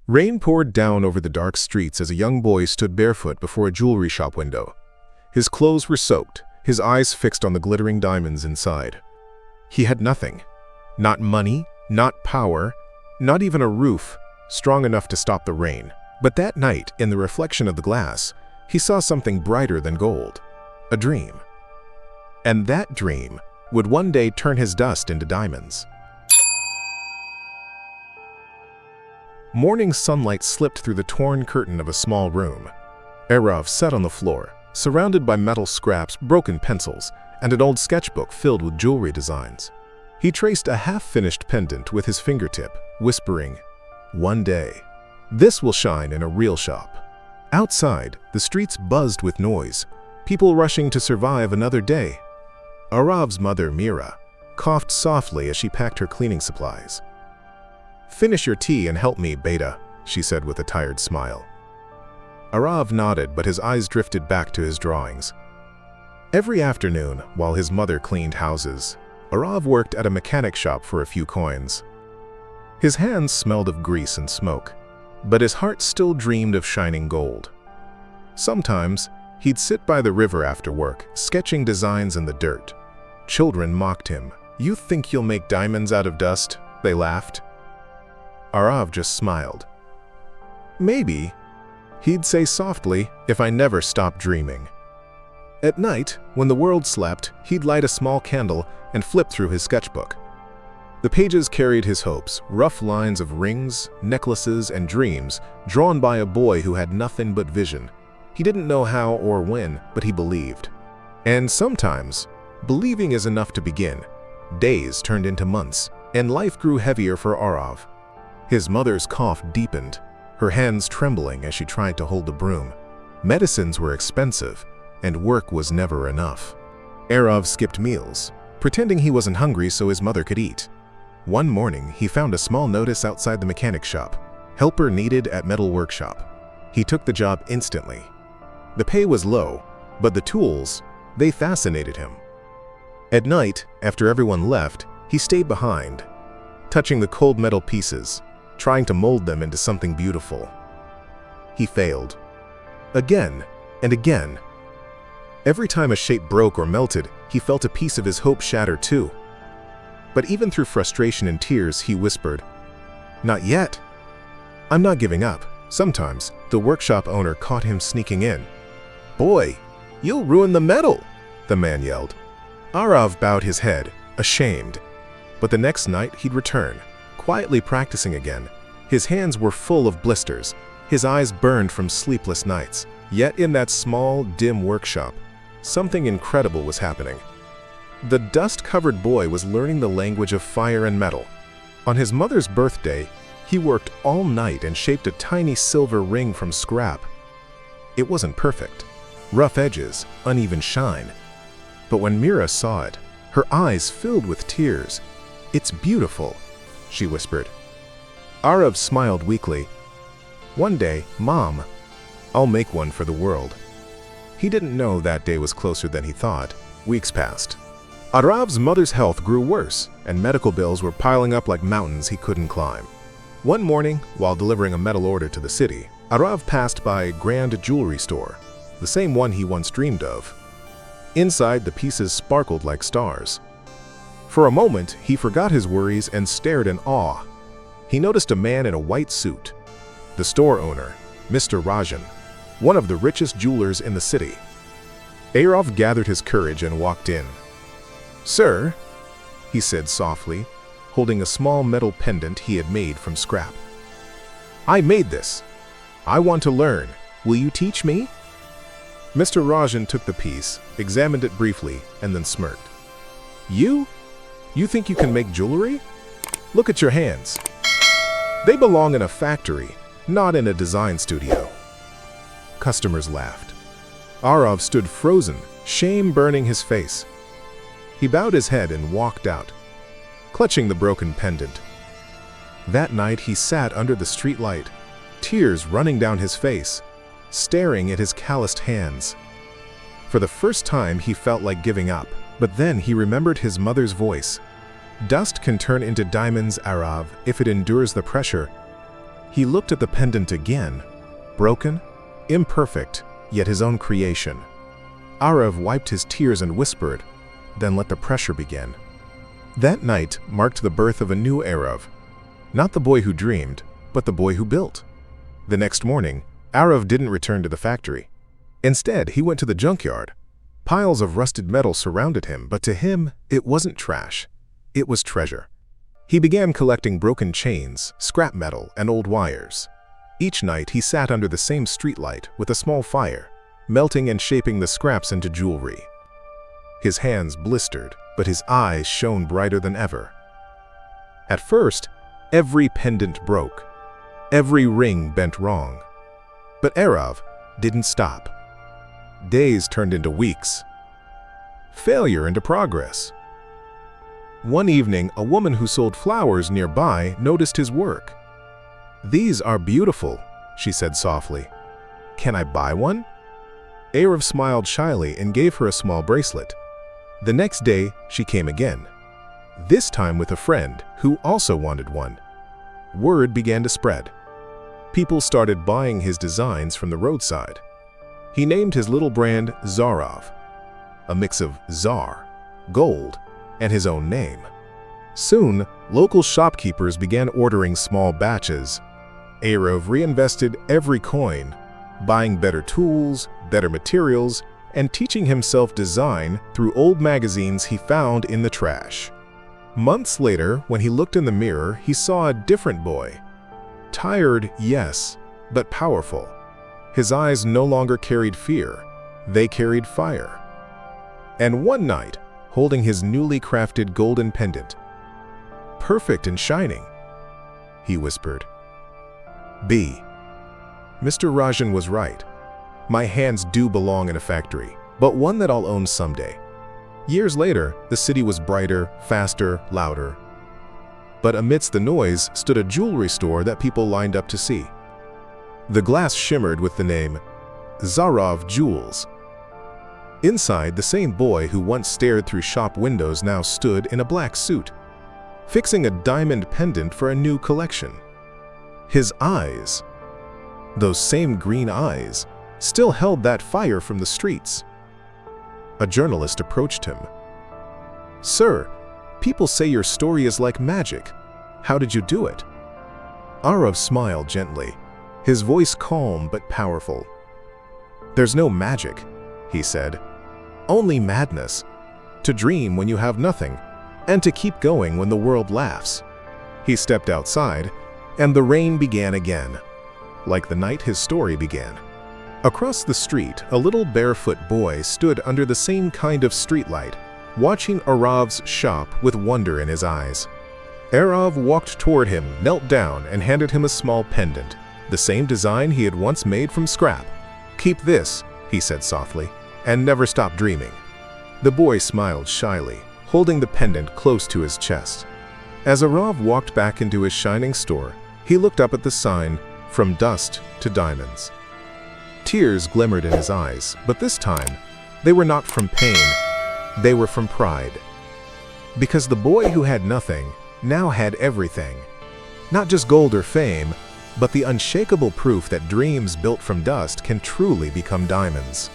Rain poured down over the dark streets as a young boy stood barefoot before a jewelry shop window. His clothes were soaked, his eyes fixed on the glittering diamonds inside. He had nothing. Not money, not power, not even a roof strong enough to stop the rain. But that night, in the reflection of the glass, he saw something brighter than gold. A dream. And that dream would one day turn his dust into diamonds. Morning sunlight slipped through the torn curtain of a small room. Aarav sat on the floor, surrounded by metal scraps, broken pencils, and an old sketchbook filled with jewelry designs. He traced a half-finished pendant with his fingertip, whispering, "One day, this will shine in a real shop." Outside, the streets buzzed with noise, people rushing to survive another day. Aarav's mother, Mira, coughed softly as she packed her cleaning supplies. "Finish your tea and help me, Beta," she said with a tired smile. Aarav nodded, but his eyes drifted back to his drawings. Every afternoon, while his mother cleaned houses, Aarav worked at a mechanic shop for a few coins. His hands smelled of grease and smoke, but his heart still dreamed of shining gold. Sometimes, he'd sit by the river after work, sketching designs in the dirt. Children mocked him. "You think you'll make diamonds out of dust?" they laughed. Aarav just smiled. "Maybe," he'd say softly, "if I never stop dreaming." At night, when the world slept, he'd light a small candle and flip through his sketchbook. The pages carried his hopes, rough lines of rings, necklaces, and dreams, drawn by a boy who had nothing but vision. He didn't know how or when, but he believed. And sometimes, believing is enough to begin. Days turned into months, and life grew heavier for Aarav. His mother's cough deepened, her hands trembling as she tried to hold the broom. Medicines were expensive, and work was never enough. Aarav skipped meals, pretending he wasn't hungry so his mother could eat. One morning, he found a small notice outside the mechanic shop. "Helper needed at metal workshop." He took the job instantly. The pay was low, but the tools, they fascinated him. At night, after everyone left, he stayed behind, touching the cold metal pieces, trying to mold them into something beautiful. He failed. Again and again. Every time a shape broke or melted, he felt a piece of his hope shatter too. But even through frustration and tears, he whispered, "Not yet. I'm not giving up." Sometimes, the workshop owner caught him sneaking in. "Boy, you'll ruin the metal," the man yelled. Aarav bowed his head, ashamed. But the next night, he'd return, quietly practicing again. His hands were full of blisters, his eyes burned from sleepless nights. Yet in that small, dim workshop, something incredible was happening. The dust-covered boy was learning the language of fire and metal. On his mother's birthday, he worked all night and shaped a tiny silver ring from scrap. It wasn't perfect. Rough edges, uneven shine. But when Mira saw it, her eyes filled with tears. "It's beautiful," she whispered. Aarav smiled weakly. "One day, Mom, I'll make one for the world." He didn't know that day was closer than he thought. Weeks passed. Aarav's mother's health grew worse, and medical bills were piling up like mountains he couldn't climb. One morning, while delivering a metal order to the city, Aarav passed by a grand jewelry store, the same one he once dreamed of. Inside, the pieces sparkled like stars. For a moment, he forgot his worries and stared in awe. He noticed a man in a white suit, the store owner, Mr. Rajan, one of the richest jewelers in the city. Aarav gathered his courage and walked in. "Sir," he said softly, holding a small metal pendant he had made from scrap. "I made this. I want to learn. Will you teach me?" Mr. Rajan took the piece, examined it briefly, and then smirked. You think you can make jewelry? Look at your hands. They belong in a factory, not in a design studio." Customers laughed. Aarav stood frozen, shame burning his face. He bowed his head and walked out, clutching the broken pendant. That night he sat under the street light, tears running down his face, staring at his calloused hands. For the first time he felt like giving up, but then he remembered his mother's voice. "Dust can turn into diamonds, Aarav, if it endures the pressure." He looked at the pendant again, broken, imperfect, yet his own creation. Aarav wiped his tears and whispered, then let the pressure begin. That night marked the birth of a new Aarav. Not the boy who dreamed, but the boy who built. The next morning, Aarav didn't return to the factory. Instead, he went to the junkyard. Piles of rusted metal surrounded him, but to him, it wasn't trash. It was treasure. He began collecting broken chains, scrap metal, and old wires. Each night, he sat under the same streetlight with a small fire, melting and shaping the scraps into jewelry. His hands blistered, but his eyes shone brighter than ever. At first, every pendant broke. Every ring bent wrong. But Aarav didn't stop. Days turned into weeks. Failure into progress. One evening, a woman who sold flowers nearby noticed his work. "These are beautiful," she said softly. "Can I buy one?" Aarav smiled shyly and gave her a small bracelet. The next day, she came again, this time with a friend who also wanted one. Word began to spread. People started buying his designs from the roadside. He named his little brand Aarav, a mix of Tsar, gold, and his own name. Soon, local shopkeepers began ordering small batches. Aarav reinvested every coin, buying better tools, better materials, and teaching himself design through old magazines he found in the trash. Months later, when he looked in the mirror, he saw a different boy. Tired, yes, but powerful. His eyes no longer carried fear, they carried fire. And one night, holding his newly crafted golden pendant, perfect and shining, he whispered, Mr. Rajan was right. My hands do belong in a factory, but one that I'll own someday." Years later, the city was brighter, faster, louder. But amidst the noise stood a jewelry store that people lined up to see. The glass shimmered with the name Aarav Jewels. Inside, the same boy who once stared through shop windows now stood in a black suit, fixing a diamond pendant for a new collection. His eyes, those same green eyes, still held that fire from the streets. A journalist approached him. "Sir, people say your story is like magic. How did you do it?" Aarav smiled gently, his voice calm but powerful. "There's no magic," he said. "Only madness. To dream when you have nothing, and to keep going when the world laughs." He stepped outside, and the rain began again, like the night his story began. Across the street, a little barefoot boy stood under the same kind of streetlight, watching Aarav's shop with wonder in his eyes. Aarav walked toward him, knelt down, and handed him a small pendant, the same design he had once made from scrap. "Keep this," he said softly, "and never stop dreaming." The boy smiled shyly, holding the pendant close to his chest. As Aarav walked back into his shining store, he looked up at the sign, "From dust to diamonds." Tears glimmered in his eyes, but this time, they were not from pain, they were from pride. Because the boy who had nothing now had everything. Not just gold or fame, but the unshakable proof that dreams built from dust can truly become diamonds.